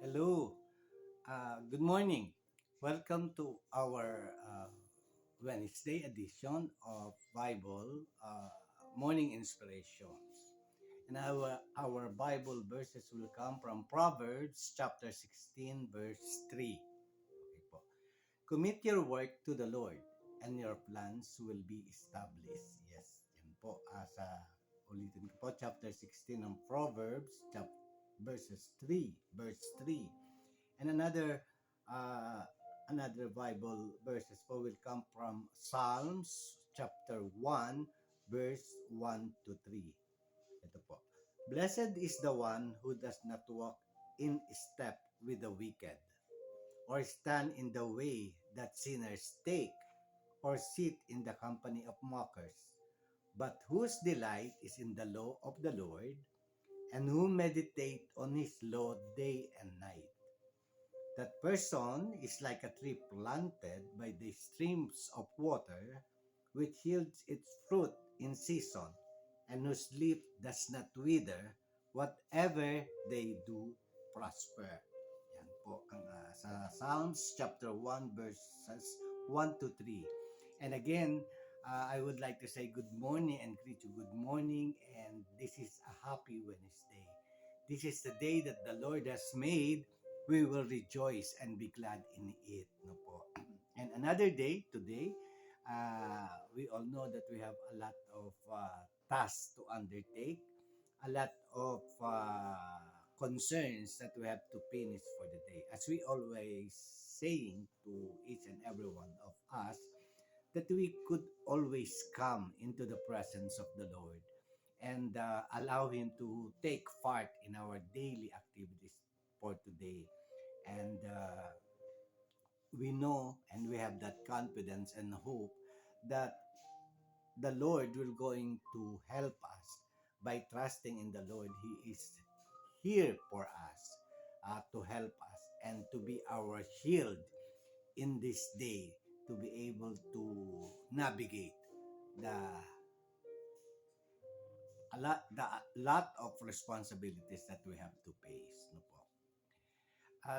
Hello. Good morning. Welcome to our Wednesday edition of Bible Morning Inspirations. And our Bible verses will come from Proverbs chapter 16, verse 3. Okay po. Commit your work to the Lord and your plans will be established. Yes, yan po. Ulitin ko po, chapter 16 ng Proverbs, verse 3. And uh, another Bible verses po will come from Psalms chapter 1 verse 1 to 3. Ito po. Blessed is the one who does not walk in step with the wicked, or stand in the way that sinners take, or sit in the company of mockers, but whose delight is in the law of the Lord, and who meditate on his law day and night. That person is like a tree planted by the streams of water, which yields its fruit in season, and whose leaf does not wither. Whatever they do, prosper. Yan po ang sa Psalms chapter 1 verses 1 to 3. And again, I would like to say good morning and greet you good morning, and this is a happy Wednesday. This is the day that the Lord has made. We will rejoice and be glad in it. No po. And another day, today, we all know that we have a lot of tasks to undertake, a lot of concerns that we have to finish for the day. As we always saying to each and every one of us, that we could always come into the presence of the Lord and allow Him to take part in our daily activities for today. And we know and we have that confidence and hope that the Lord will going to help us by trusting in the Lord. He is here for us to help us and to be our shield in this day, to be able to navigate the the lot of responsibilities that we have to face. No po.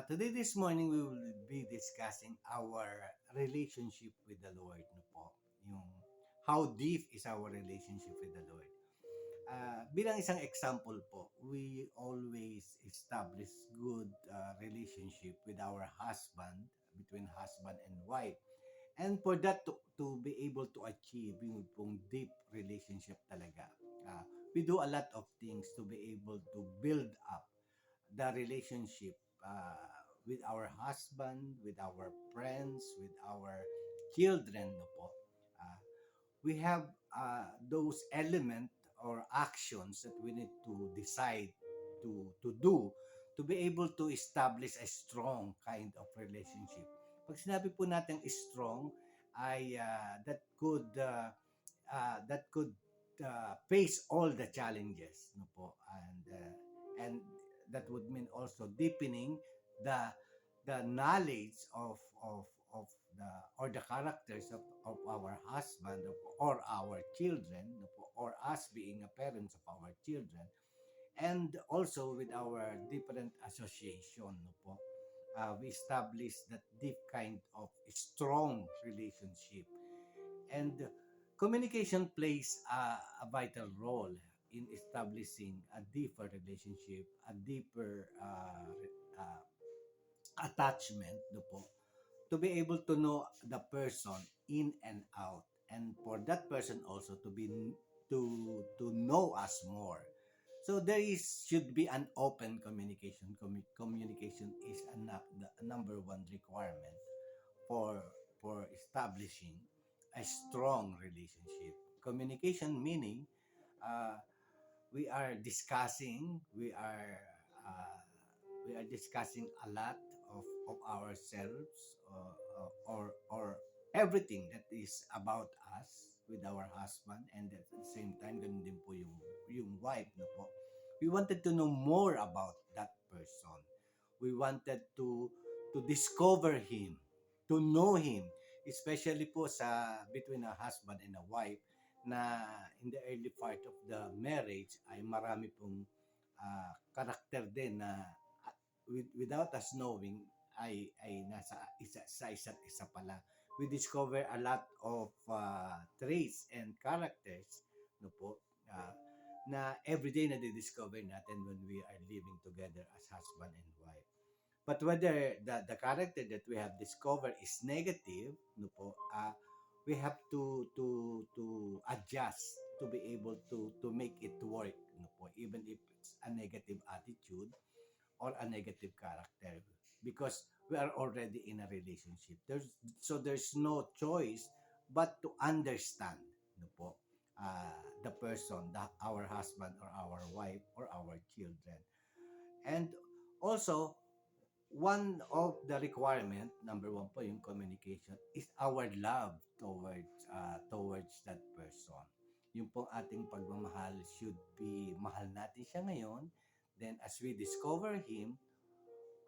Today, this morning, we will be discussing our relationship with the Lord. No po. Yung how deep is our relationship with the Lord. Bilang isang example po, we always establish good relationship with our husband, between husband and wife. And for that to be able to achieve yung pong deep relationship talaga, we do a lot of things to be able to build up the relationship with our husband, with our friends, with our children. No po. Uh, we have those elements or actions that we need to decide to do to be able to establish a strong kind of relationship. Pag sinabi po natin strong, ay that could face all the challenges, no po, and that would mean also deepening the the knowledge of the or the characters of our husband or our children, no po, or us being a parents of our children, and also with our different association. No po, we establish that deep kind of strong relationship. And communication plays a vital role in establishing a deeper relationship, a deeper attachment, no po, to be able to know the person in and out, and for that person also to be to know us more. So there is should be an open communication. Communication is the number one requirement for establishing a strong relationship. Communication meaning uh, uh, we are discussing a lot of ourselves, or everything that is about us with our husband, and at the same time ganun din po yung wife, no po. We wanted to know more about that person. We wanted to discover him, to know him, especially po sa between a husband and a wife, na in the early part of the marriage ay marami pong karakter din na without us knowing, ay nasa sa isa't isa pala. We discover a lot of traits and characters, no po, na everyday na discover natin when we are living together as husband and wife. But whether the character that we have discovered is negative, no po, we have to adjust to be able to make it work, no po, even if it's a negative attitude or a negative character, because we are already in a relationship. There's no choice but to understand, no po, the person, our husband or our wife or our children. And also, one of the requirement, number one po, yung communication, is our love towards that person. Yung po ating pagmamahal should be, mahal natin siya ngayon. Then as we discover him,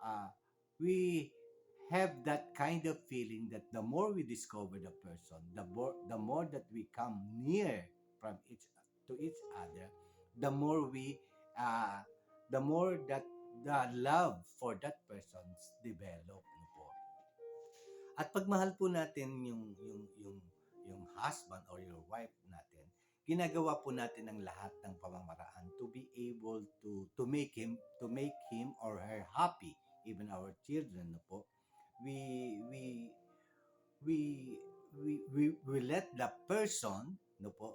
uh, we have that kind of feeling that the more we discover the person, the more that we come near from each to each other, the more we the more that the love for that person develop, no po. At pagmahal po natin yung husband or your wife natin, ginagawa po natin ang lahat ng pamamaraan to be able to make him or her happy, even our children, no po. We we we we we, we let the person, no po,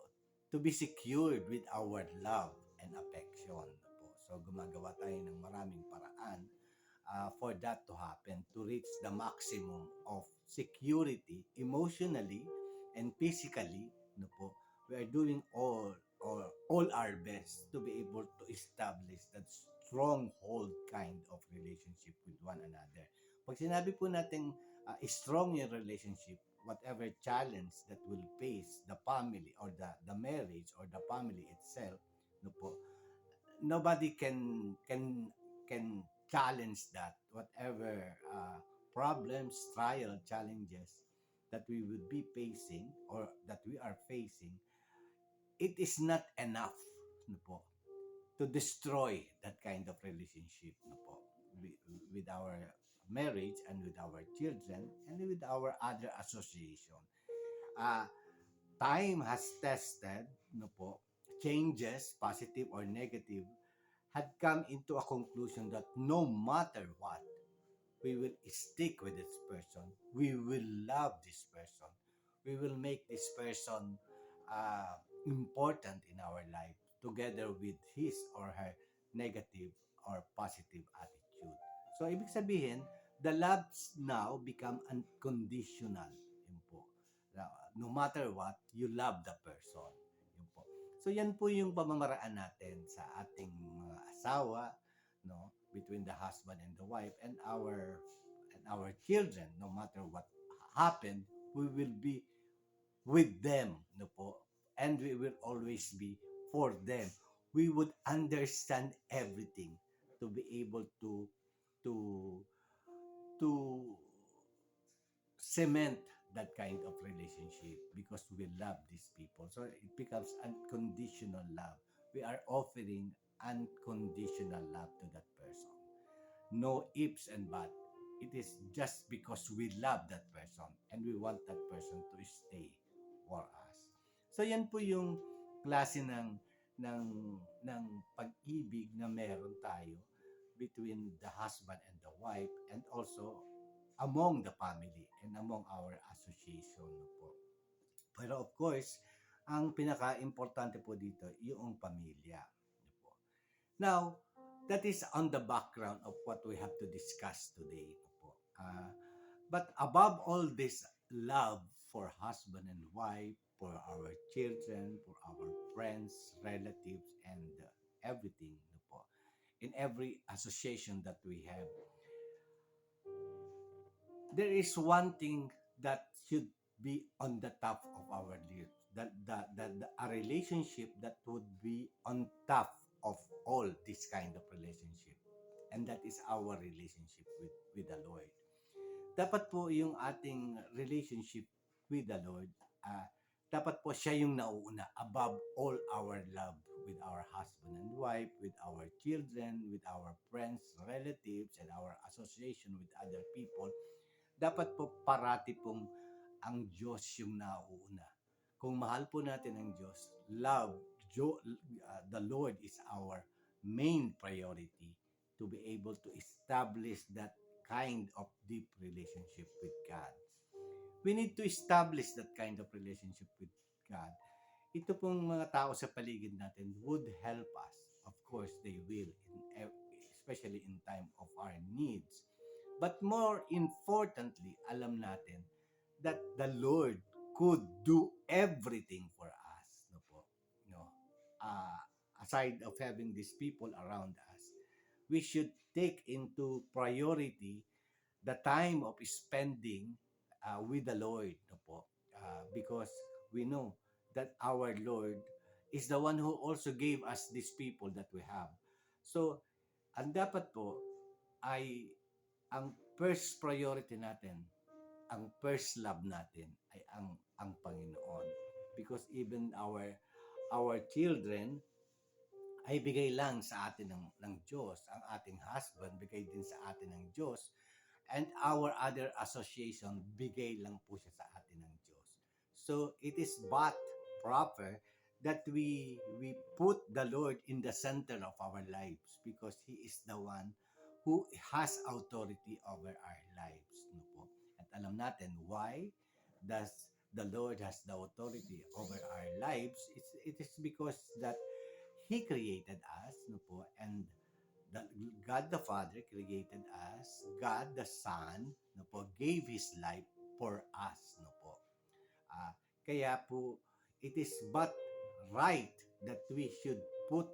to be secured with our love and affection, no po. So gumagawa tayo ng maraming paraan for that to happen, to reach the maximum of security emotionally and physically, no po. We are doing all our best to be able to establish that stronghold kind of relationship with one another. Pag sinabi po natin strong yung relationship, whatever challenge that will face the family or the marriage or the family itself, no po, nobody can challenge that, whatever problems, trial, challenges that we would be facing or that we are facing. It is not enough, no po, to destroy that kind of relationship, no po, with our marriage and with our children and with our other association. uh, Time has tested, no po, changes, positive or negative, had come into a conclusion that no matter what, we will stick with this person. We will love this person. We will make this person important in our life, together with his or her negative or positive attitude. So, ibig sabihin, the loves now become unconditional. Yun po. No matter what, you love the person. Yun po. So, yan po yung pamamaraan natin sa ating mga asawa, no, between the husband and the wife and our children. No matter what happened, we will be with them, no po, and we will always be for them. We would understand everything to be able to to cement that kind of relationship, because we love these people. So it becomes unconditional love. We are offering unconditional love to that person. No ifs and buts. It is just because we love that person and we want that person to stay for us. So yan po yung klase ng ng pag-ibig na meron tayo between the husband and the wife, and also among the family and among our association, no po. Pero of course, ang pinaka-importante po dito yung pamilya, no po. Now, that is on the background of what we have to discuss today, no po. But above all this love for husband and wife, for our children, for our friends, relatives, and everything, no po, in every association that we have, there is one thing that should be on the top of our list. A relationship that would be on top of all this kind of relationship. And that is our relationship with the Lord. Dapat po yung ating relationship with the Lord, dapat po siya yung nauuna above all our love with our husband and wife, with our children, with our friends, relatives, and our association with other people, dapat po parati pong ang Diyos yung nauuna. Kung mahal po natin ang Diyos, the Lord is our main priority to be able to establish that kind of deep relationship with God. We need to establish that kind of relationship with God. Ito pong mga tao sa paligid natin would help us. Of course, they will, especially in time of our needs. But more importantly, alam natin that the Lord could do everything for us. No po? No. Uh, Aside of having these people around us, we should take into priority the time of spending with the Lord. No po? Because we know that our Lord is the one who also gave us these people that we have. So, ang dapat po ay ang first priority natin, ang first love natin ay ang Panginoon. Because even our children ay bigay lang sa atin ng Diyos. Ang ating husband, bigay din sa atin ng Diyos. And our other association, bigay lang po siya sa atin ng Diyos. So, it is but proper that we put the Lord in the center of our lives because He is the one who has authority over our lives. No po? At alam natin why does the Lord has the authority over our lives. It is because that He created us, no po, and the, God the Father created us. God the Son, no po, gave His life for us, no po. Ah, Kaya po, it is but right that we should put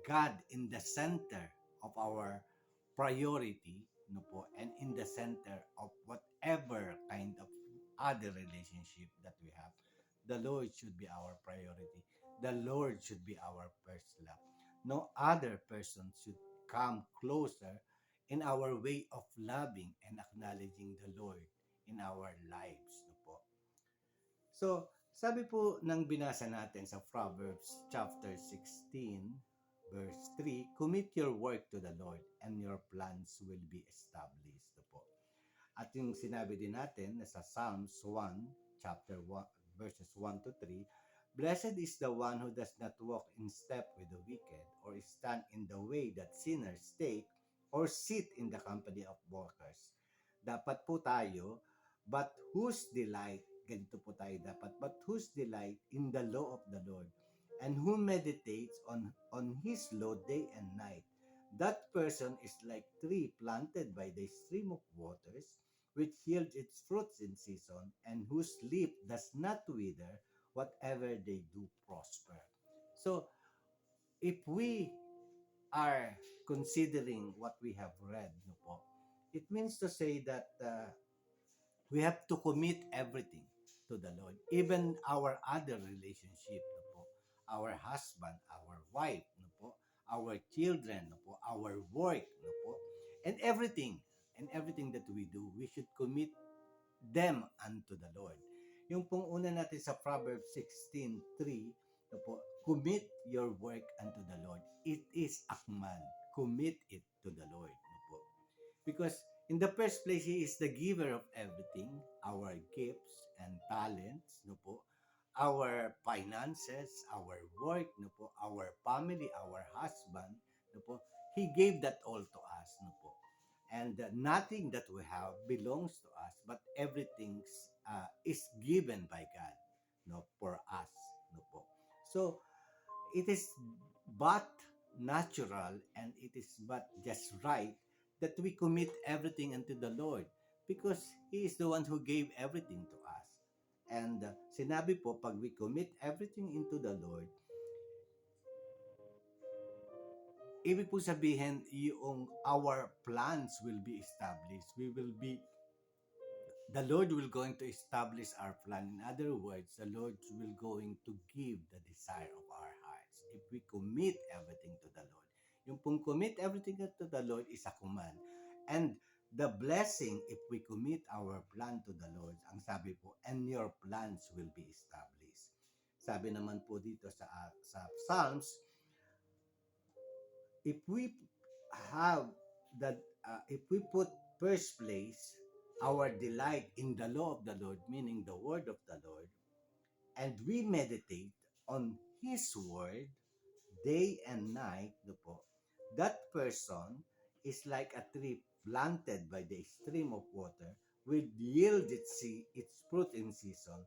God in the center of our priority, no po, and in the center of whatever kind of other relationship that we have. The Lord should be our priority. The Lord should be our first love. No other person should come closer in our way of loving and acknowledging the Lord in our lives. No po. So, sabi po ng binasa natin sa Proverbs chapter 16, verse 3, commit your work to the Lord and your plans will be established. No po. At yung sinabi din natin sa Psalms 1, chapter 1, verses 1 to 3, Blessed is the one who does not walk in step with the wicked, or stand in the way that sinners take, or sit in the company of mockers. Dapat po tayo, but whose delight, ganito po tayo dapat, but whose delight in the law of the Lord, and who meditates on His law day and night. That person is like tree planted by the stream of waters, which yields its fruits in season, and whose leaf does not wither, whatever they do prosper. So, if we are considering what we have read, no po, it means to say that we have to commit everything to the Lord. Even our other relationship, no po, our husband, our wife, no po, our children, no po, our work, no po, and everything that we do, we should commit them unto the Lord. Yung pong una natin sa Proverbs 16:3, no po, commit your work unto the Lord. It is a command. Commit it to the Lord. No po. Because in the first place, He is the giver of everything, our gifts and talents, no po, our finances, our work, no po, our family, our husband, no po. He gave that all to us, no po. And nothing that we have belongs to us, but everything is given by God, no, for us, no po. So it is but natural and it is but just right that we commit everything unto the Lord because He is the one who gave everything to us. And sinabi po, pag we commit everything into the Lord, ibig po sabihin, yung our plans will be established. The Lord will going to establish our plan. In other words, the Lord will going to give the desire of our hearts if we commit everything to the Lord. Yung pong commit everything to the Lord is a command. And the blessing if we commit our plan to the Lord, ang sabi po, and your plans will be established. Sabi naman po dito sa Psalms, if we have that, if we put first place our delight in the law of the Lord, meaning the word of the Lord, and we meditate on His word day and night, no po, that person is like a tree planted by the stream of water, will yield its fruit in season,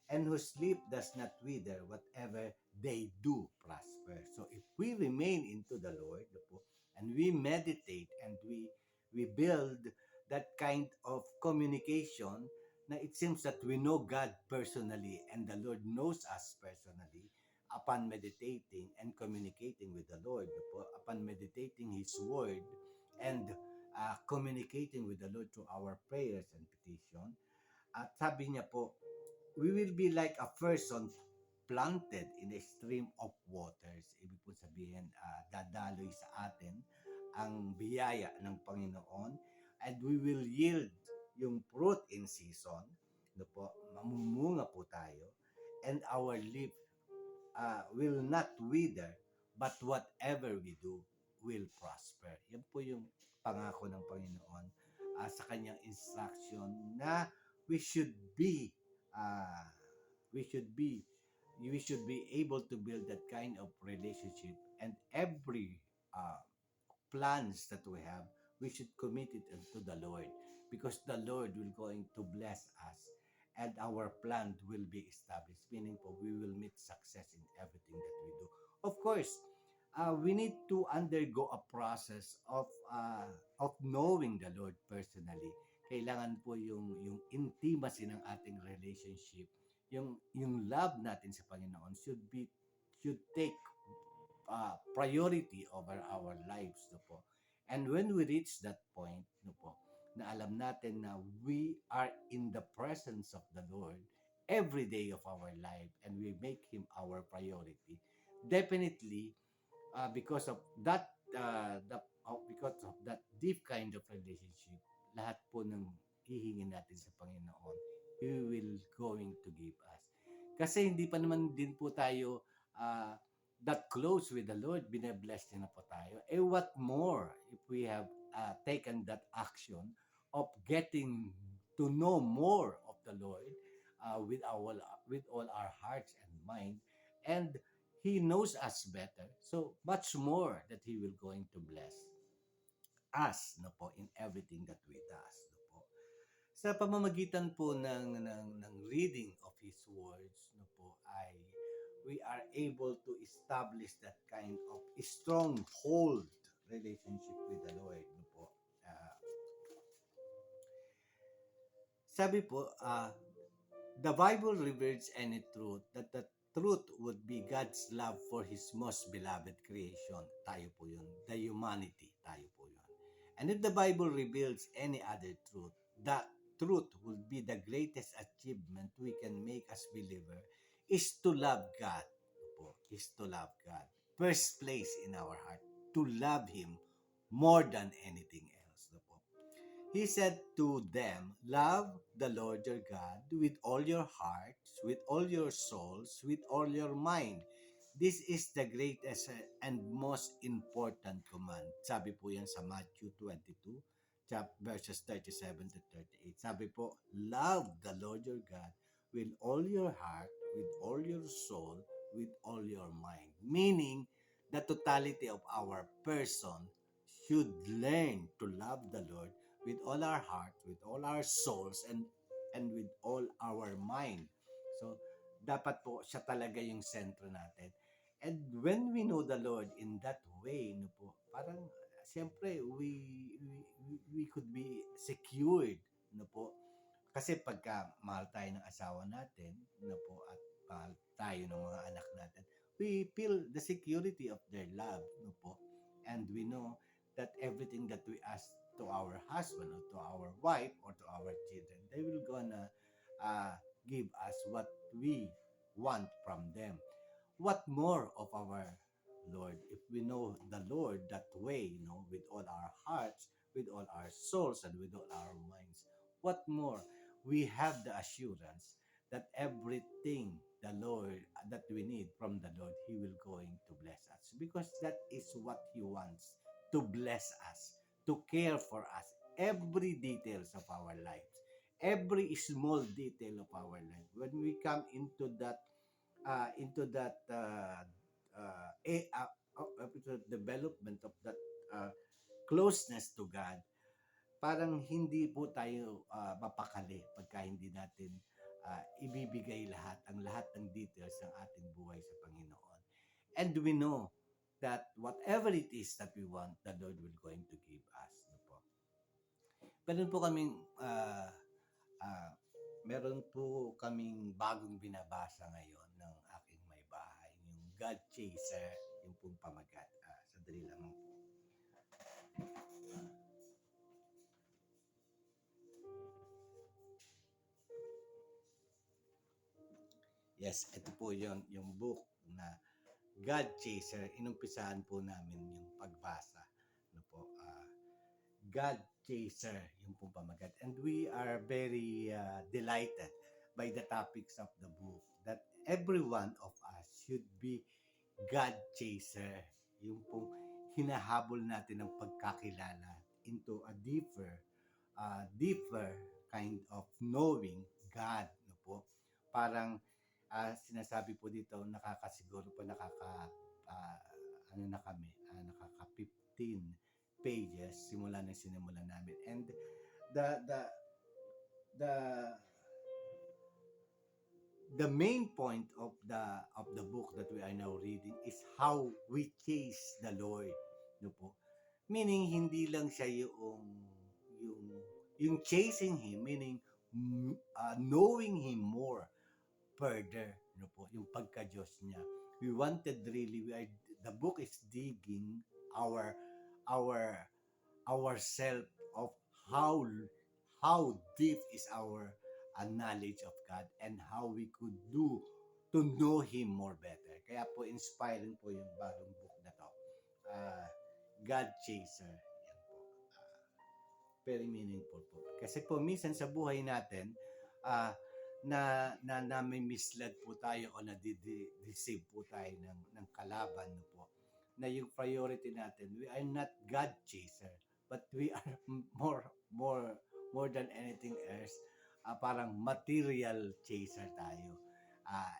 and whose leaf does not wither, whatever they do prosper. So if we remain into the Lord, no po, and we meditate and we build that kind of communication, na it seems that we know God personally and the Lord knows us personally, upon meditating and communicating with the Lord, upon meditating His Word and communicating with the Lord through our prayers and petition. At sabi niya po, we will be like a person planted in a stream of waters. Ibig po sabihin, dadaloy sa atin ang biyaya ng Panginoon, and we will yield yung fruit in season. No po, mamumunga po tayo, and our leaf will not wither, but whatever we do will prosper. Yan po yung pangako ng Panginoon sa kanyang instruction na we should be uh, we should be we should be able to build that kind of relationship, and every plans that we have, we should commit it unto the Lord, because the Lord will going to bless us and our plan will be established, meaning po we will meet success in everything that we do. Of course, we need to undergo a process of knowing the Lord personally. Kailangan po yung intimacy ng ating relationship, yung love natin sa Panginoon should take priority over our lives, no po. And when we reach that point, no po, na alam natin na we are in the presence of the Lord every day of our life and we make Him our priority, definitely, because of that because of that deep kind of relationship, lahat po ng hihingin natin sa Panginoon, He will going to give us. Kasi hindi pa naman din po tayo that close with the Lord, bine-bless niya na po tayo. Eh what more if we have taken that action of getting to know more of the Lord with all our hearts and mind, and He knows us better, so much more that He will going to bless us, no po, in everything that we does, no po. Sa pamamagitan po ng reading of His words, no po, ay we are able to establish that kind of stronghold relationship with the Lord, no po. Uh, Sabi po, the Bible reveals any truth, that the truth would be God's love for His most beloved creation. Tayo po yun. The humanity. Tayo po yun. And if the Bible reveals any other truth, that truth will be the greatest achievement we can make as believer is to love God. Po, is to love God. First place in our heart, to love Him more than anything else. No po. He said to them, love the Lord your God with all your hearts, with all your souls, with all your mind. This is the greatest and most important command. Sabi po yan sa Matthew 22, verses 37 to 38. Sabi po, love the Lord your God with all your heart, with all your soul, with all your mind. Meaning, the totality of our person should learn to love the Lord with all our heart, with all our souls, and with all our mind. So, dapat po siya talaga yung sentro natin. And when we know the Lord in that way, no po, parang siyempre we could be secured, no po. Kasi pagka mahal tayo ng asawa natin, no po, at mahal tayo ng mga anak natin, we feel the security of their love, no po. And we know that everything that we ask to our husband or to our wife or to our children, they will gonna give us what we want from them. What more of our Lord, if we know the Lord that way, with all our hearts, with all our souls, and with all our minds? What more? We have the assurance that everything the Lord that we need from the Lord, He will going to bless us because that is what He wants to bless us, to care for us, every details of our lives, every small detail of our life. When we come into that into development of that uh, closeness to God, parang hindi po tayo mapakali pagka hindi natin ibibigay lahat ng details ng ating buhay sa Panginoon. And we know that whatever it is that we want, the Lord will going to give us. No po. Meron po kaming ah, meron po kaming bagong binabasa ngayon ng aking may bahay, yung God Chaser, yung pong pamagat. Sandali lang po. Yes, ito po yung book na God Chaser. Inumpisahan po namin yung pagbasa. Ano po, God Chaser, yung pong pamagat. And we are very delighted by the topics of the book that every one of us should be God Chaser. Yung pong hinahabol natin ng pagkakilala into a deeper kind of knowing God. No po? Parang sinasabi po dito, nakakasiguro po, ah, ano na kami, nakaka 15 pages simula na sinimulan namin. And the the the the main point of the book that we are now reading is how we chase the Lord, no po. Meaning hindi lang siya yung yung chasing him, meaning knowing him more further, no po, yung pagka-Diyos niya. We wanted really, the book is digging our our ourself of how how deep is our knowledge of God and how we could do to know Him more better. Kaya po inspiring po yung bagong book na to. Uh, God Chaser. Yan po. Very meaningful po. Kasi po minsan sa buhay natin, uh, na may misled po tayo o na-deceive po tayo ng kalaban no po na yung priority natin, we are not God chaser, but we are more more more than anything else, parang material chaser tayo.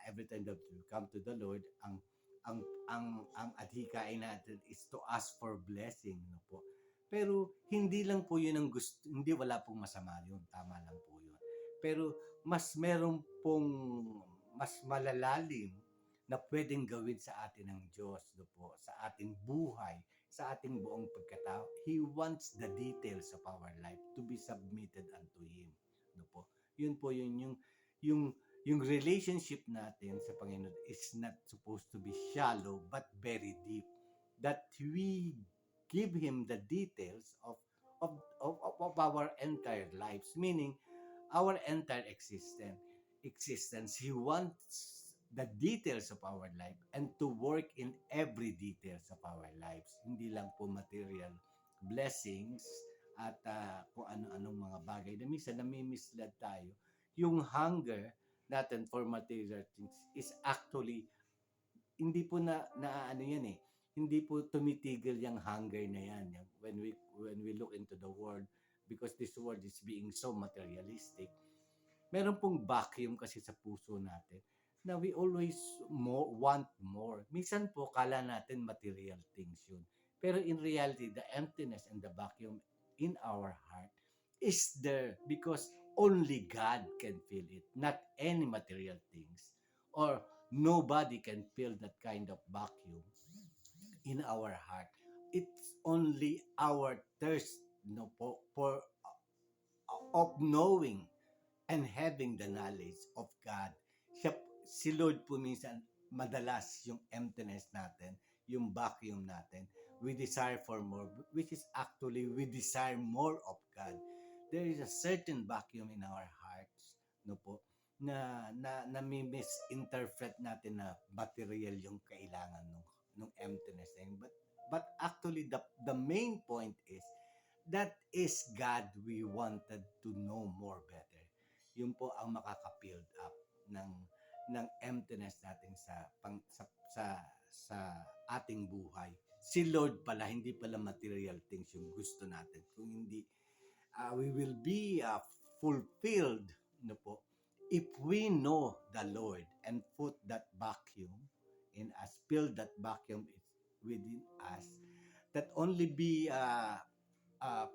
Every time that we come to the Lord, ang adhikain natin is to ask for blessing, no po. Pero hindi lang po 'yun ang gusto, hindi wala pong masama 'yun, tama lang po 'yun. Pero mas meron pong mas malalalim na pwedeng gawin sa atin ng Diyos, no po, sa ating buhay, sa ating buong pagkatao. He wants the details of our life to be submitted unto Him, no po. Yun po yung yung relationship natin sa Panginoon is not supposed to be shallow but very deep. That we give Him the details of our entire lives, meaning our entire existence. He wants the details of our life and to work in every details of our lives. Hindi lang po material blessings at kung ano-anong mga bagay na minsan nami-misled tayo. Yung hunger natin for material things is actually hindi po na ano yan eh. Hindi po tumitigil yung hunger na yan. When we look into the world, because this world is being so materialistic, meron pong vacuum kasi sa puso natin na we always want more. Minsan po, kala natin material things yun. Pero in reality, the emptiness and the vacuum in our heart is there because only God can fill it, not any material things. Or nobody can fill that kind of vacuum in our heart. It's only our thirst, no, for of knowing and having the knowledge of God. Si Lord po minsan, madalas yung emptiness natin, yung vacuum natin, we desire for more, which is actually we desire more of God. There is a certain vacuum in our hearts, no po, na misinterpret natin na material yung kailangan nung emptiness na yun. But actually the main point is that is God we wanted to know more better. Yun po ang makaka-build up, ng emptiness natin sa ating buhay. Si Lord pala, hindi pala material things yung gusto natin. Kung hindi, we will be fulfilled, no po, if we know the Lord and put that vacuum in us, fill that vacuum within us, that only be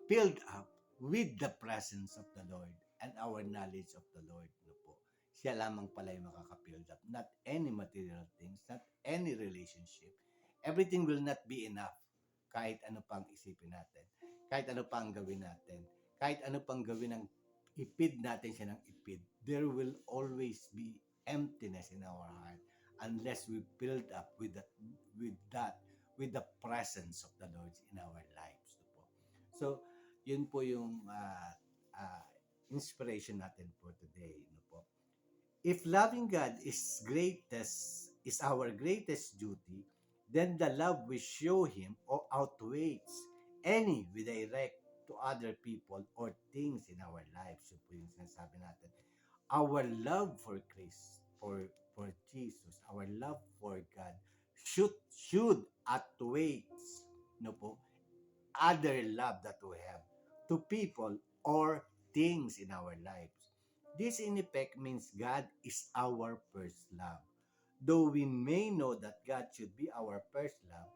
filled up with the presence of the Lord and our knowledge of the Lord. No po. Siya lamang pala yung makaka-filled up. Not any material things, not any relationship. Everything will not be enough kahit ano pang isipin natin. Kahit ano pang gawin natin. Kahit ano pang gawin ng ipid natin siya ng ipid. There will always be emptiness in our heart unless we filled up with that with the presence of the Lord in our lives. No po. So, yun po yung inspiration natin for today. No po. If loving God is our greatest duty, then the love we show Him or outweighs any we direct to other people or things in our lives. Yun po yung sinasabi natin. Our love for Christ, for Jesus, our love for God should outweighs, no po, other love that we have to people or things in our lives. This in effect means God is our first love. Though we may know that God should be our first love,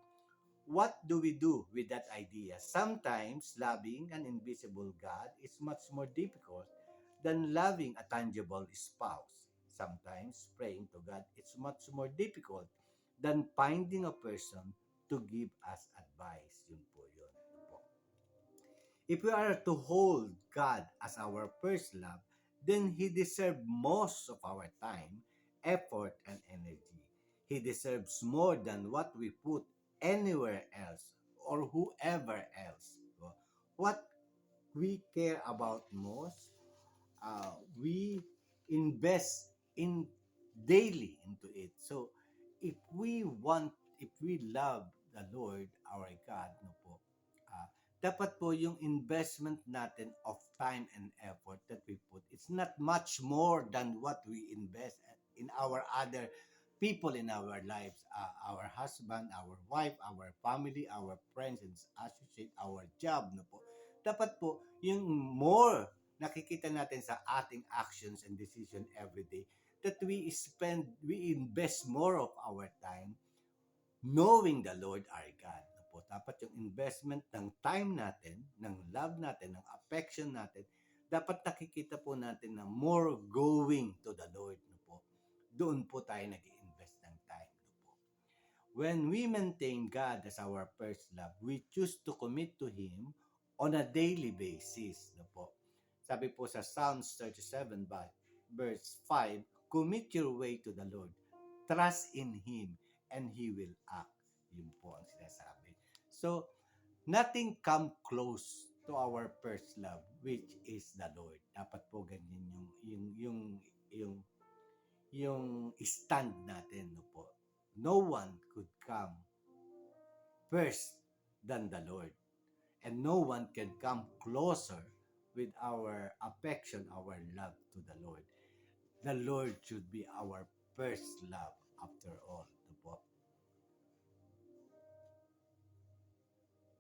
what do we do with that idea? Sometimes loving an invisible God is much more difficult than loving a tangible spouse. Sometimes praying to God is much more difficult than finding a person to give us advice. Yun po yun. If we are to hold God as our first love, then He deserves most of our time, effort, and energy. He deserves more than what we put anywhere else or whoever else. So, what we care about most, we invest in daily into it. So, if we love the Lord, our God, no po, dapat po yung investment natin of time and effort that we put, it's not much more than what we invest in our other people in our lives, our husband, our wife, our family, our friends and associate, our job, no po. Dapat po yung more nakikita natin sa ating actions and decision every day, that we invest more of our time knowing the Lord our God. No po, dapat yung investment ng time natin, ng love natin, ng affection natin, dapat nakikita po natin na more going to the Lord. No po. Doon po tayo nag-invest ng time. No po. When we maintain God as our first love, we choose to commit to Him on a daily basis. No po. Sabi po sa Psalms 37 verse 5, commit your way to the Lord. Trust in Him and He will act. Yun po ang sinasabi. So, nothing come close to our first love, which is the Lord. Dapat po ganyan yung stand natin, no po. No one could come first than the Lord. And no one can come closer with our affection, our love to the Lord. The Lord should be our first love after all. No po.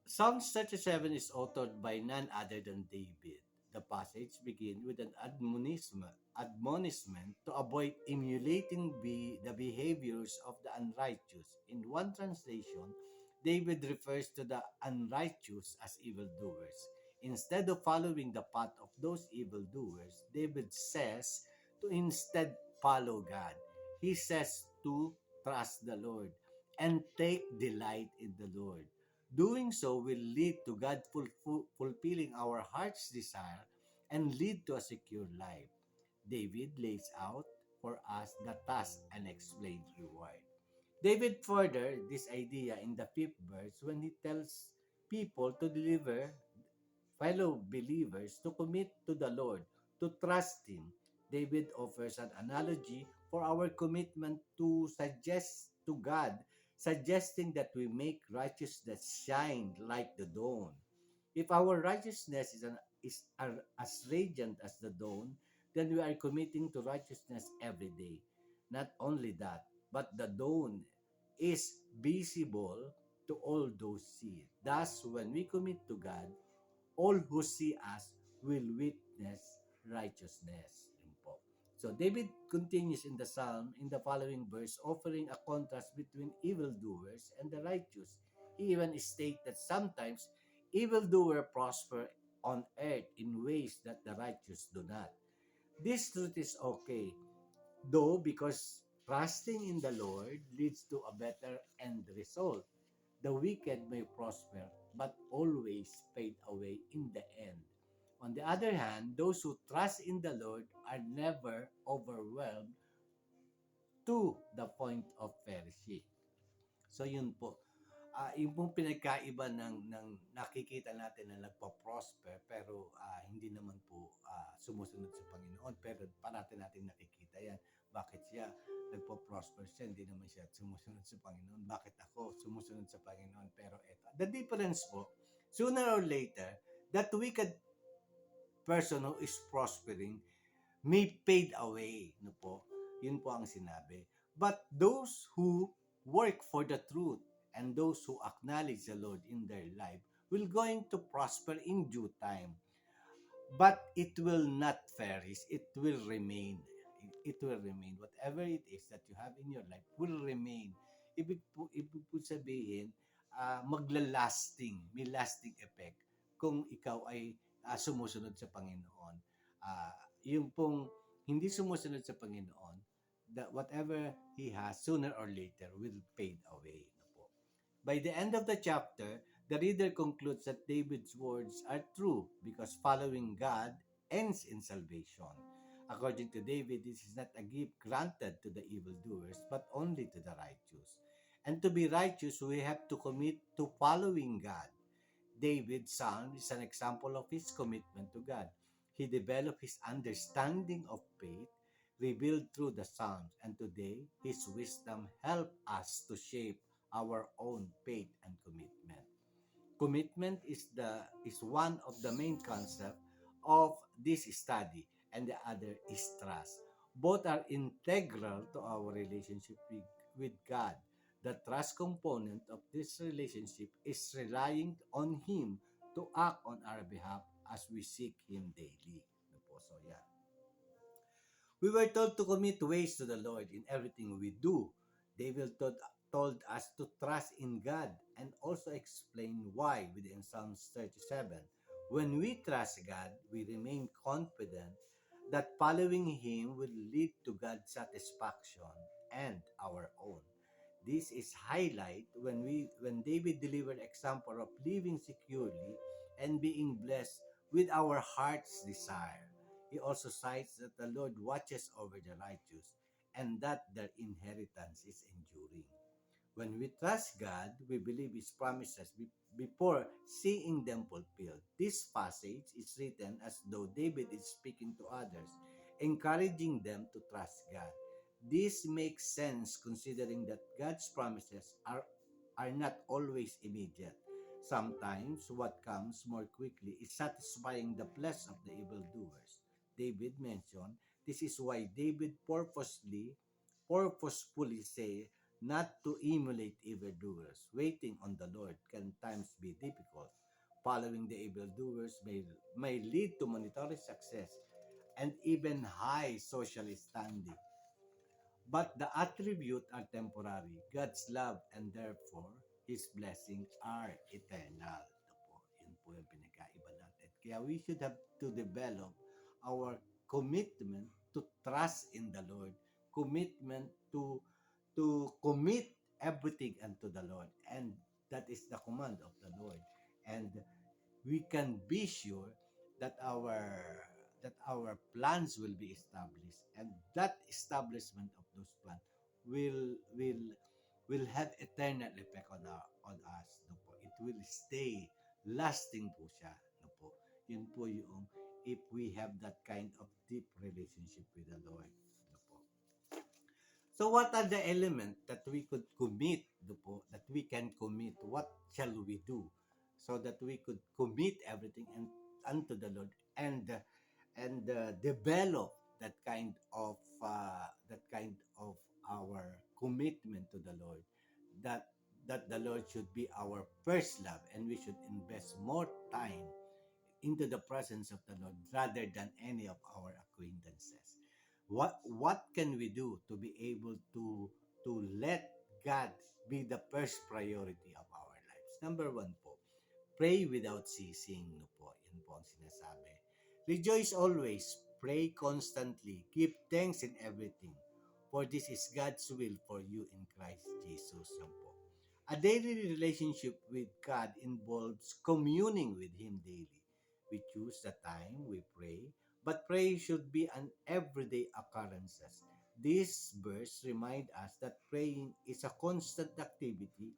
Psalms 37 is authored by none other than David. The passage begins with an admonishment to avoid emulating the behaviors of the unrighteous. In one translation, David refers to the unrighteous as evildoers. Instead of following the path of those evildoers, David says to instead follow God. He says to trust the Lord and take delight in the Lord. Doing so will lead to God fulfilling our heart's desire and lead to a secure life. David lays out for us the task and explains reward. David further this idea in the 5th verse when he tells people to deliver fellow believers to commit to the Lord, to trust Him. David offers an analogy for our commitment to suggest to God, suggesting that we make righteousness shine like the dawn. If our righteousness is as radiant as the dawn, then we are committing to righteousness every day. Not only that, but the dawn is visible to all those see. Thus, when we commit to God, all who see us will witness righteousness. Yun po. So David continues in the psalm in the following verse, offering a contrast between evildoers and the righteous. He even states that sometimes evildoers prosper on earth in ways that the righteous do not. This truth is okay, though, because trusting in the Lord leads to a better end result. The wicked may prosper, but always fade away in the end. On the other hand, those who trust in the Lord are never overwhelmed to the point of perishing. So yun po. Yung pong pinagkaiba ng nakikita natin na nagpa-prosper pero hindi naman po sumusunod sa Panginoon, pero parati natin nakikita yan. Bakit siya nagpa-prosper siya, hindi naman siya sumusunod sa Panginoon? Bakit ako sumusunod sa Panginoon pero eto? The difference po, sooner or later, that wicked person who is prospering may fade away, no po? Yun po ang sinabi. But those who work for the truth and those who acknowledge the Lord in their life will going to prosper in due time. But it will not perish. It will remain. It will remain. Whatever it is that you have in your life will remain. Ibig po sabihin, magla-lasting. May lasting effect kung ikaw ay sumusunod sa Panginoon. Yung pong hindi sumusunod sa Panginoon, that whatever he has, sooner or later, will fade away. No po. By the end of the chapter, the reader concludes that David's words are true because following God ends in salvation. According to David, this is not a gift granted to the evildoers, but only to the righteous. And to be righteous, we have to commit to following God. David's psalm is an example of his commitment to God. He developed his understanding of faith revealed through the Psalms, and today his wisdom help us to shape our own faith and commitment. Commitment is one of the main concepts of this study, and the other is trust. Both are integral to our relationship with God. The trust component of this relationship is relying on Him to act on our behalf as we seek Him daily. Ano po? So, yeah. We were told to commit ways to the Lord in everything we do. David told us to trust in God and also explain why within Psalms 37. When we trust God, we remain confident that following Him will lead to God's satisfaction and our own. This is highlight when David delivered example of living securely and being blessed with our heart's desire. He also cites that the Lord watches over the righteous and that their inheritance is enduring. When we trust God, we believe His promises before seeing them fulfilled. This passage is written as though David is speaking to others, encouraging them to trust God. This makes sense considering that God's promises are not always immediate. Sometimes what comes more quickly is satisfying the flesh of the evildoers. David mentioned this is why David purposefully say not to emulate evildoers. Waiting on the Lord can times be difficult. Following the evildoers may lead to monetary success and even high social standing. But the attributes are temporary. God's love and therefore His blessing are eternal. Ito po, yun po yung pinagkaiba natin. Kaya we should have to develop our commitment to trust in the Lord. Commitment to commit everything unto the Lord. And that is the command of the Lord. And we can be sure that our plans will be established, and that establishment of those plans will have eternal effect on us, no po. It will stay lasting po siya, no po. Yun po yung if we have that kind of deep relationship with the Lord, no po. So what are the elements that we could commit, no po, that we can commit? What shall we do so that we could commit everything and unto the Lord and develop that kind of our commitment to the Lord, that the Lord should be our first love, and we should invest more time into the presence of the Lord rather than any of our acquaintances. What can we do to be able to let God be the first priority of our lives? Number one po, pray without ceasing. No po, yan po ang sinasabi. Rejoice always, pray constantly, give thanks in everything. For this is God's will for you in Christ Jesus. Yan po. A daily relationship with God involves communing with Him daily. We choose the time we pray, but prayer should be an everyday occurrences. This verse reminds us that praying is a constant activity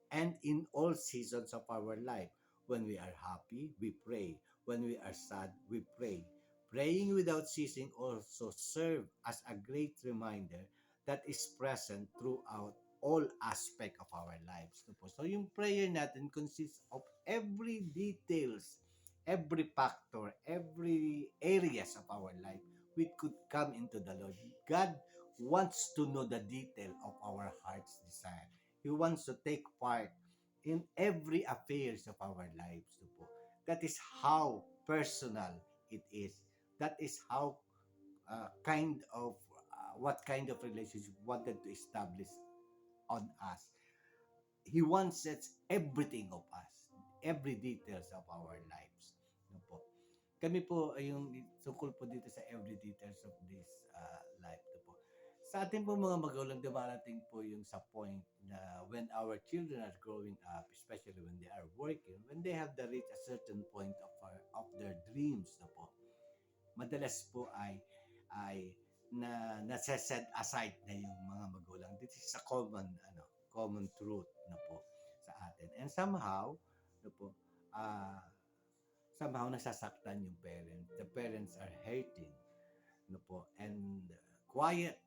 and in all seasons of our life. When we are happy, we pray. When we are sad, we pray. Praying without ceasing also serve as a great reminder that is present throughout all aspect of our lives. No po? So yung prayer natin consists of every details, every factor, every areas of our life we could come into the Lord. God wants to know the detail of our heart's desire. He wants to take part in every affairs of our lives. No po. That is how personal it is. That is how kind of what kind of relationship wanted to establish on us. He wants everything of us, every details of our lives. No po. Kami po ay yung tungkol po dito sa every details of this life. No po. Sa ating po mga magulang, dumarating po yung sa point na when our children are growing up, especially when they are working, when they have to reach a certain point of their dreams, no po, madalas po ay nasa-set aside na yung mga magulang. This is a common truth na po sa atin. And somehow, no po, somehow nasasaktan yung parents. The parents are hurting, no po. And quiet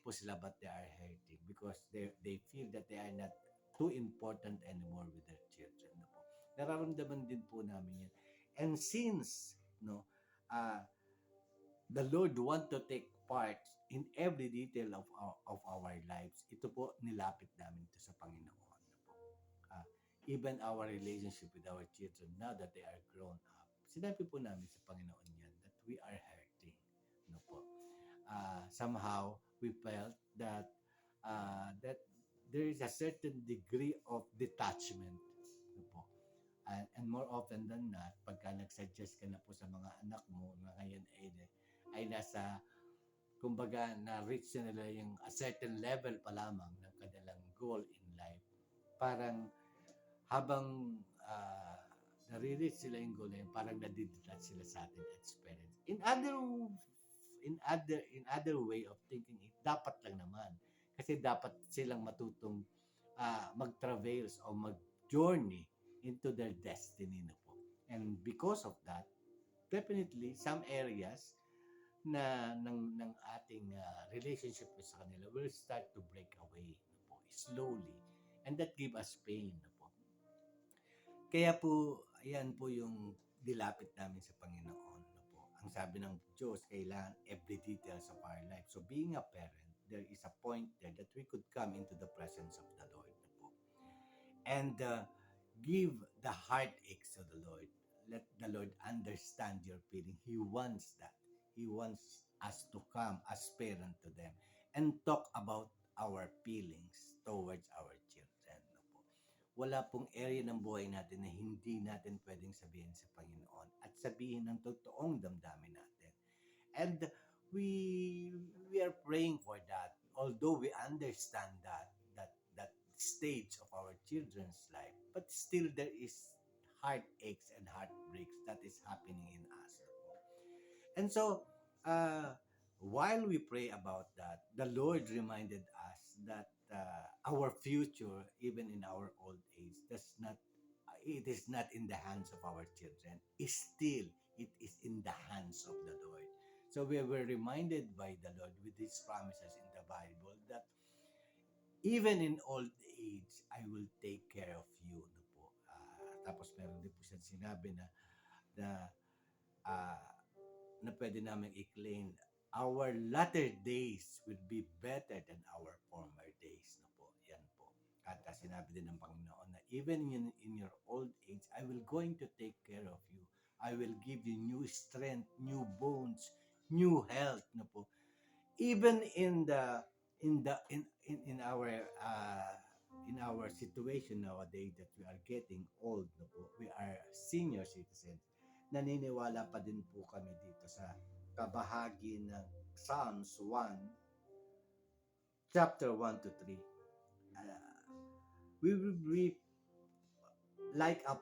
po sila, but they are hurting because they feel that they are not too important anymore with their children, no po. Nararamdaman din po namin yan. And since no the Lord want to take part in every detail of our lives, ito po nilapit namin ito sa Panginoon, no po. Ah, Even our relationship with our children now that they are grown up, sinabi po namin sa Panginoon yan that we are hurting, no po. Somehow we felt that there is a certain degree of detachment, no po. And more often than not, pagka nag-suggest ka na po sa mga anak mo na ngayon ay nasa, kumbaga, na-reach na nila yung a certain level pa lamang ng kanilang goal in life, parang habang nare-reach sila yung goal na yun, parang nadidetach sila sa atin as parents. In other way of thinking, dapat lang naman. Kasi dapat silang matutong mag-travails o mag-journey into their destiny na po. And because of that, definitely some areas ng ating relationship sa kanila will start to break away no po, slowly, and that give us pain no po. Kaya po ayan po yung dilapit namin sa Panginoon no po. Ang sabi ng Diyos, kailangan every details of our life. So being a parent, there is a point there that we could come into the presence of the Lord no po, and give the heartaches to the Lord. Let the Lord understand your feeling. He wants that. He wants us to come as parent to them and talk about our feelings towards our children. No po. Wala pong area ng buhay natin na hindi natin pwedeng sabihin sa Panginoon at sabihin ng totoong damdamin natin. And we are praying for that. Although we understand that stage of our children's life, but still there is heartaches and heartbreaks that is happening in us. And so, while we pray about that, the Lord reminded us that our future, even in our old age, it is not in the hands of our children. It is in the hands of the Lord. So we were reminded by the Lord with His promises in the Bible that even in old age, I will take care of you. No po. Tapos meron din po siya sinabi na uh, na pwede namin i-claim, our latter days will be better than our former days. No po, yan po. At sinabi din ng Panginoon na even in your old age, I will going to take care of you. I will give you new strength, new bones, new health. No po. Even in our situation nowadays that we are getting old, no po, we are senior citizens, naniniwala pa din po kami dito sa kabahagi ng Psalms 1, chapter 1 to 3. We will be like a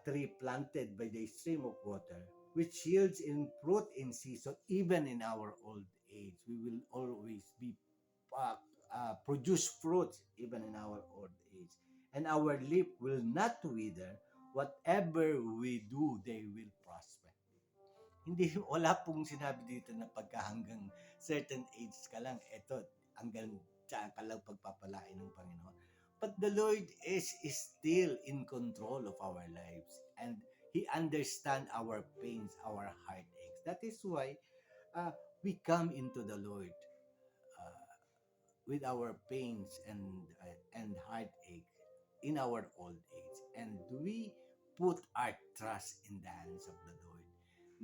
tree planted by the stream of water, which yields in fruit in season, even in our old age. We will always be uh, produce fruit even in our old age. And our leaf will not wither. Whatever we do, they will prosper. Hindi, wala pong sinabi dito na pagka hanggang certain age ka lang, eto, hanggang saan ka lang pagpapalain ng Panginoon. But the Lord is still in control of our lives. And He understands our pains, our heartaches. That is why uh, we come into the Lord uh, with our pains and heartache in our old age, and we put our trust in the hands of the Lord.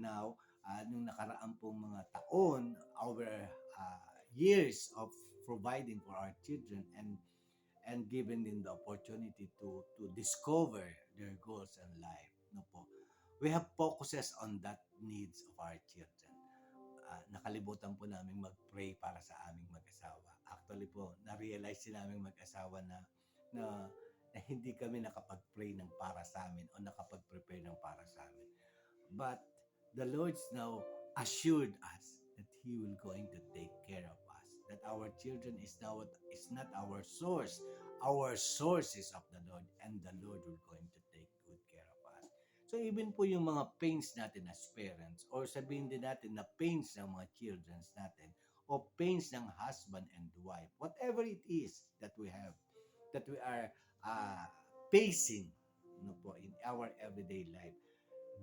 Now, nung nakaraan pong mga taon, our years of providing for our children and giving them the opportunity to discover their goals in life, no po, we have focuses on that needs of our children. Nakalimutan po namin mag-pray para sa aming mag-asawa. Actually po, na-realize din namin mag-asawa na, na hindi kami nakapag-pray ng para sa amin o nakapag-prepare ng para sa amin. But the Lord's now assured us that He will going to take care of us. That our children is not our source. Our source is of the Lord, and the Lord will going to take good care of us. So even po yung mga pains natin as parents, or sabihin din natin na pains ng mga children natin, o pains ng husband and wife, whatever it is that we have, that we are facing, no po, in our everyday life,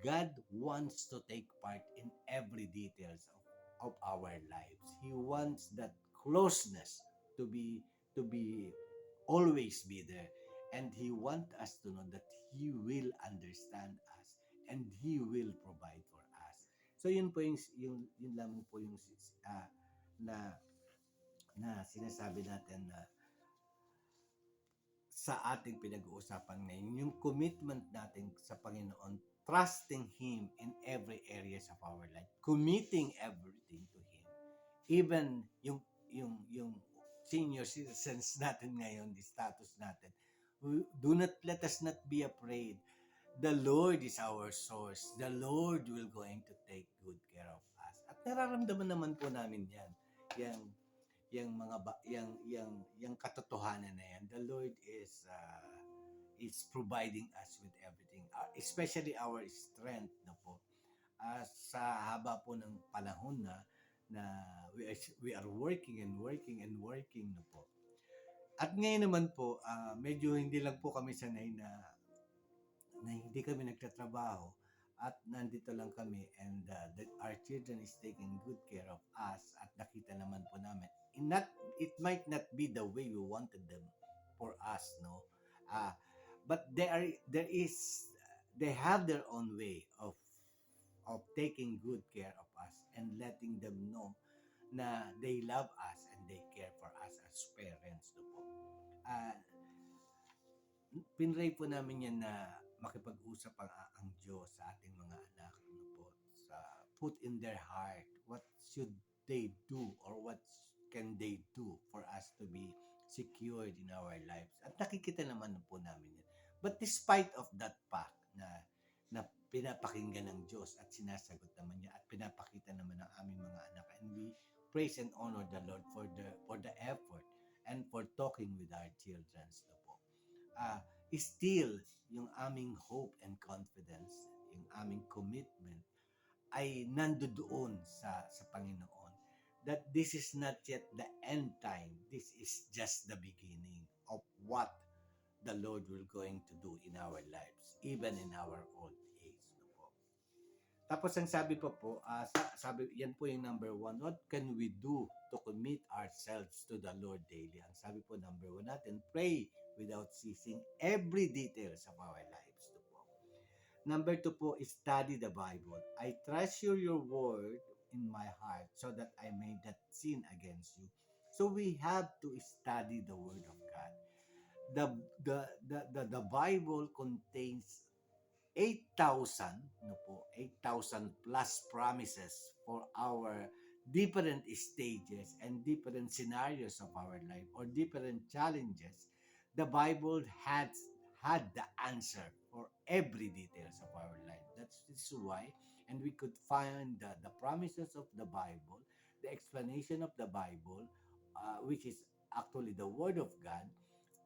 God wants to take part in every details of our lives. He wants that closeness to be always be there. And He wants us to know that He will understand us and He will provide for us. So yun po yun lamang po yung na na sinasabi natin na sa ating pinag-uusapan ngayon, yung commitment natin sa Panginoon, trusting Him in every areas of our life, committing everything to Him. Even yung senior citizens natin ngayon, the status natin, do not let us not be afraid. The Lord is our source. The Lord will going to take good care of us. At nararamdaman naman po namin yan. Yang mga yang katotohanan na yan. The Lord is providing us with everything, especially our strength, no po. Sa haba po ng panahon na we are working and working and working, no po. At ngayon naman po, medyo hindi lang po kami sanay na hindi kami nagtatrabaho at nandito lang kami, and that our children is taking good care of us, at nakita naman po namin it might not be the way we wanted them for us, no, but they have their own way of taking good care of us and letting them know na they love us and they care for us as parents, no po. Pinray po namin yan na makipag-usap ang Diyos sa ating mga anak, no po, sa put in their heart what should they do or what can they do for us to be secured in our lives. At nakikita naman po namin yan. But despite of that fact na pinapakinggan ng Diyos at sinasagot naman niya at pinapakita naman ng aming mga anak, and we praise and honor the Lord for the effort and for talking with our children, no po. Still, yung aming hope and confidence, yung aming commitment ay nandoon sa Panginoon. That this is not yet the end time. This is just the beginning of what the Lord will going to do in our lives, even in our old age. No po. Tapos ang sabi pa po, sabi, yan po yung number one, what can we do to commit ourselves to the Lord daily? Ang sabi po, number one natin, pray without ceasing every details of our lives. To po. Number two po is study the Bible. I treasure your word in my heart so that I may not sin against you. So we have to study the word of God. The the Bible contains 8,000 no po, 8,000 plus promises for our different stages and different scenarios of our life or different challenges. The Bible had the answer for every details of our life. That's why, and we could find the promises of the Bible, the explanation of the Bible, which is actually the Word of God,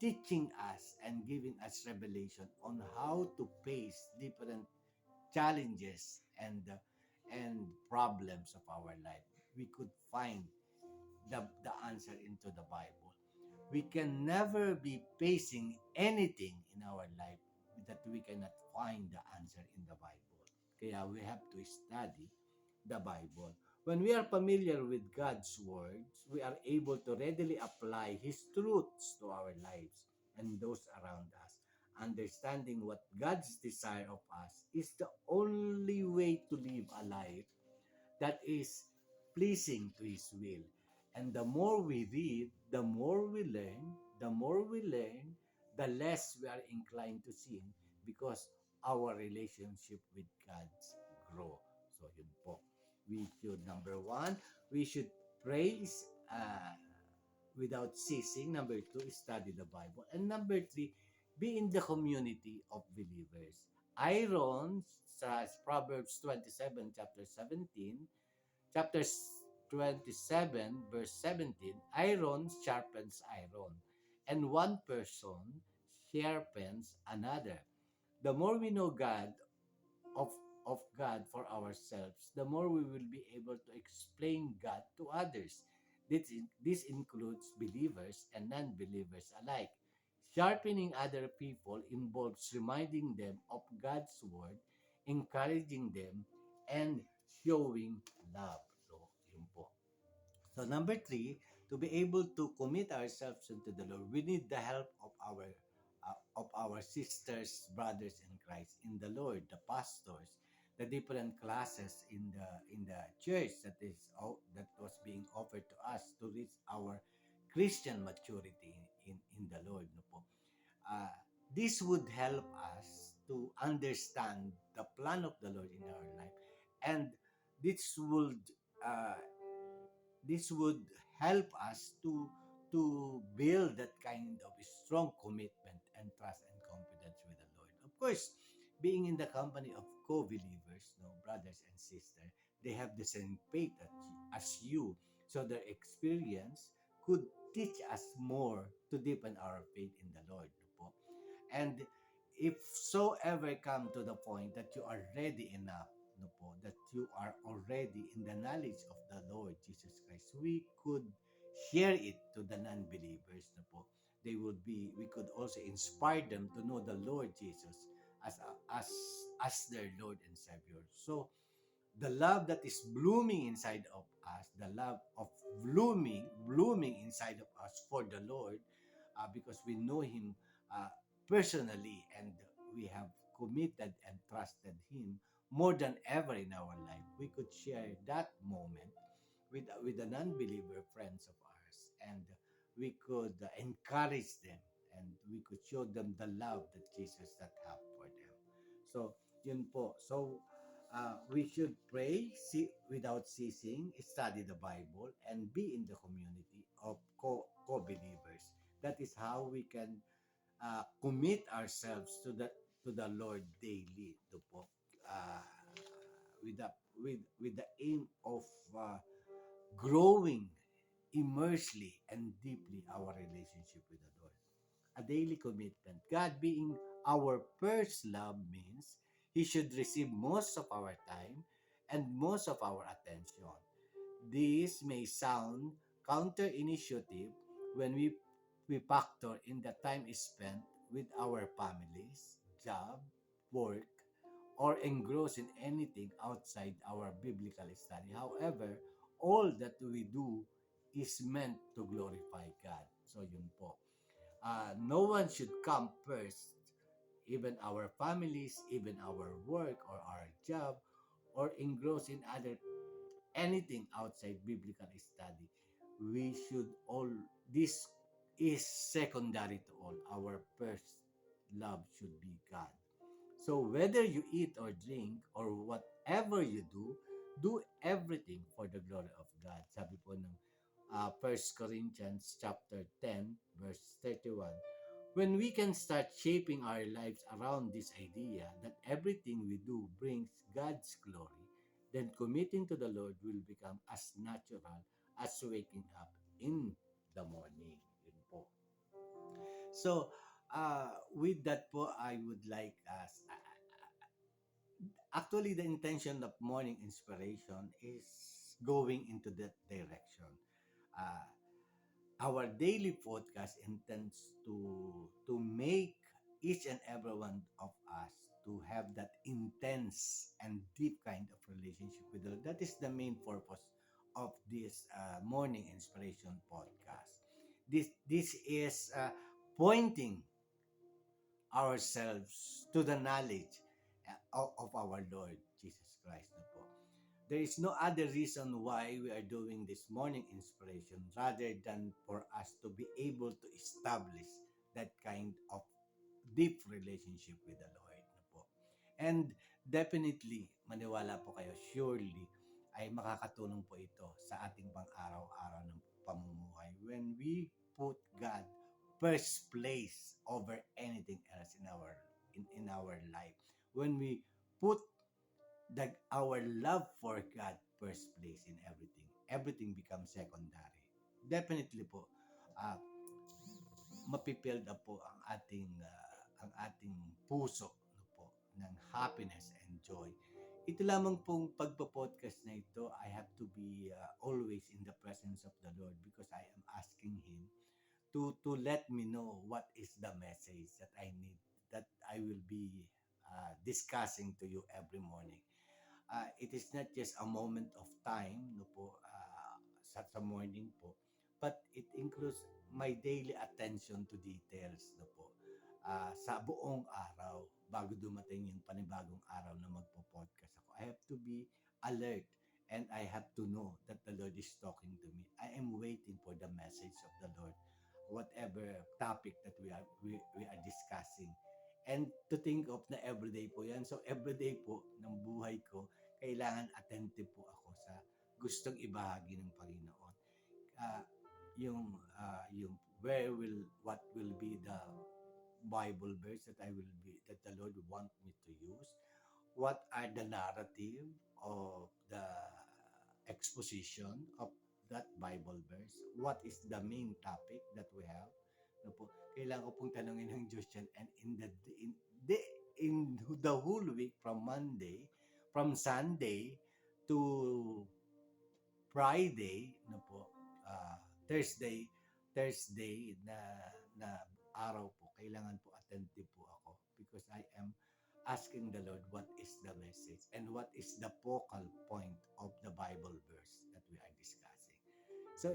teaching us and giving us revelation on how to face different challenges and problems of our life. We could find the answer into the Bible. We can never be facing anything in our life that we cannot find the answer in the Bible. Kaya we have to study the Bible. When we are familiar with God's words, we are able to readily apply His truths to our lives and those around us. Understanding what God's desire of us is the only way to live a life that is pleasing to His will. And the more we read, the more we learn, the less we are inclined to sin because our relationship with God grow. So yun po. We should, number one, we should praise without ceasing. Number two, study the Bible. And number three, be in the community of believers. Iron, sa Proverbs 27, chapter 17, chapter 27, verse 17, iron sharpens iron, and one person sharpens another. The more we know God, of God for ourselves, the more we will be able to explain God to others. This includes believers and non-believers alike. Sharpening other people involves reminding them of God's word, encouraging them, and showing love. So, yun po. So number three, to be able to commit ourselves into the Lord, we need the help of our sisters, brothers in Christ in the Lord, the pastors, the different classes in the church that was being offered to us to reach our Christian maturity in the Lord. No po. Uh, this would help us to understand the plan of the Lord in our life, and this would uh, this would help us to build that kind of strong commitment and trust and confidence with the Lord. Of course, being in the company of co-believers, no, brothers and sisters, they have the same faith as you. So their experience could teach us more to deepen our faith in the Lord. No po? And if so ever come to the point that you are ready enough, no po, that you are already in the knowledge of the Lord Jesus Christ, we could share it to the non-believers, no po. We could also inspire them to know the Lord Jesus as their Lord and Savior. So the love that is blooming inside of us, the love of blooming inside of us for the Lord, because we know Him uh, personally, and we have committed and trusted Him more than ever in our life. We could share that moment with the non-believer friends of ours, and we could encourage them, and we could show them the love that Jesus that have for them. So yun po. So we should pray without ceasing, study the Bible, and be in the community of co-believers. That is how we can commit ourselves to the Lord daily. To po, uh, with the aim of growing immersely and deeply our relationship with the Lord. A daily commitment. God being our first love means He should receive most of our time and most of our attention. This may sound counterintuitive when we factor in the time is spent with our families, job, work, or engross in anything outside our biblical study. However, all that we do is meant to glorify God. So yun po. No one should come first, even our families, even our work or our job, or engross in other anything outside biblical study. We should all, this is secondary to all. Our first love should be God. So whether you eat or drink or whatever you do everything for the glory of God. Sabi po ng 1 Corinthians chapter 10 verse 31. When we can start shaping our lives around this idea that everything we do brings God's glory, then committing to the Lord will become as natural as waking up in the morning. Yun po. So, with that po, I would like us, actually the intention of morning inspiration is going into that direction. Uh, our daily podcast intends to make each and every one of us to have that intense and deep kind of relationship with the Lord. That is the main purpose of this morning inspiration podcast. This is pointing ourselves to the knowledge of our Lord Jesus Christ na po. There is no other reason why we are doing this morning inspiration rather than for us to be able to establish that kind of deep relationship with the Lord na po. And definitely, maniwala po kayo, surely, ay makakatulong po ito sa ating pang-araw-araw ng pamumuhay when we put God first place over anything else in our life. When we put our love for God first place in everything, everything becomes secondary. Definitely po, uh, mapipilled up po ang ating puso no po ng happiness and joy. Ito lamang pong pagpo-podcast na ito, I have to be always in the presence of the Lord because I am asking Him to let me know what is the message that I need, that I will be discussing to you every morning. It is not just a moment of time no po sa morning po, but it includes my daily attention to details no po sa buong araw bago dumating yung panibagong araw na magpo-podcast ako. I have to be alert and I have to know that the Lord is talking to me. I am waiting for the message of the Lord, whatever topic that we are discussing. And to think of na everyday po yan. So everyday po ng buhay ko, kailangan attentive po ako sa gustong ibahagi ng Panginoon. Uh, yung what will be the Bible verse that I will be that the Lord want me to use, what are the narrative of the exposition of that Bible verse, what is the main topic that we have. No po, kailangan ko pong tanungin ng Diyos yan, and in the whole week from Monday, from Sunday to Friday, no po, uh, Thursday, Thursday na araw po, kailangan po attentive po ako because I am asking the Lord what is the message and what is the focal point of the Bible verse that we are discussing. So,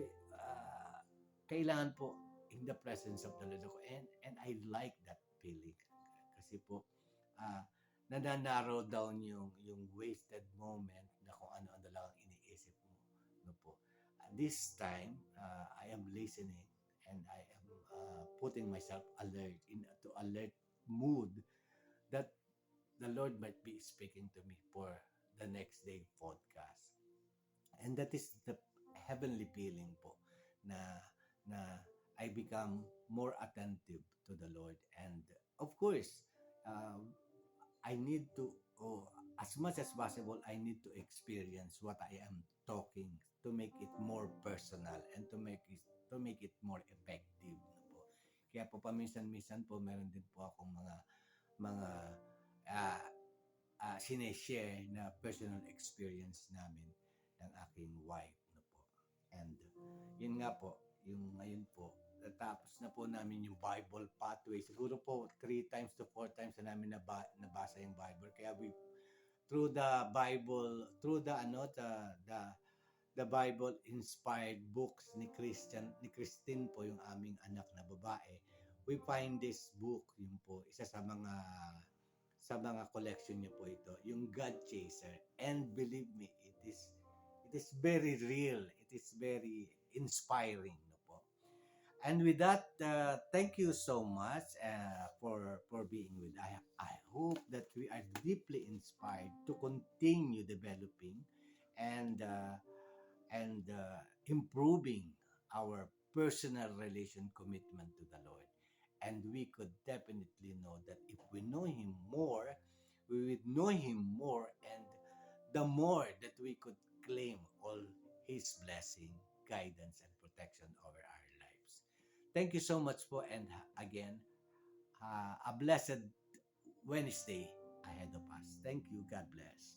kailangan po in the presence of the Lord ako, and I like that feeling kasi po nananarrow down yung wasted moment na kung ano-ano lang ang iniisip mo no po. This time I am listening and I am putting myself alert to alert mood that the Lord might be speaking to me for the next day podcast. And that is the heavenly feeling po na na I become more attentive to the Lord. And of course, uh, I need to, as much as possible, I need to experience what I am talking to make it more personal and to make it more effective. No po. Kaya po paminsan-minsan po meron din po akong mga uh, sineshare na personal experience namin ng aking wife. No po. And yun nga po, yung ngayon po, natapos na po namin yung Bible pathway. Siguro po 3 times to 4 times na namin nabasa yung Bible. Kaya through the Bible, through the the Bible inspired books ni Christine po yung aming anak na babae. We find this book, yun po, isa sa mga collection niya po ito, yung God Chaser. And believe me, it is very real. It is very inspiring, no po. And with that, thank you so much for being with. I hope that we are deeply inspired to continue developing and improving our personal relation commitment to the Lord. And we could definitely know that if we know Him more, we would know Him more, and the more that we could claim all His blessing, guidance, and protection over our lives. Thank you so much po, and again, a blessed Wednesday ahead of us. Thank you. God bless.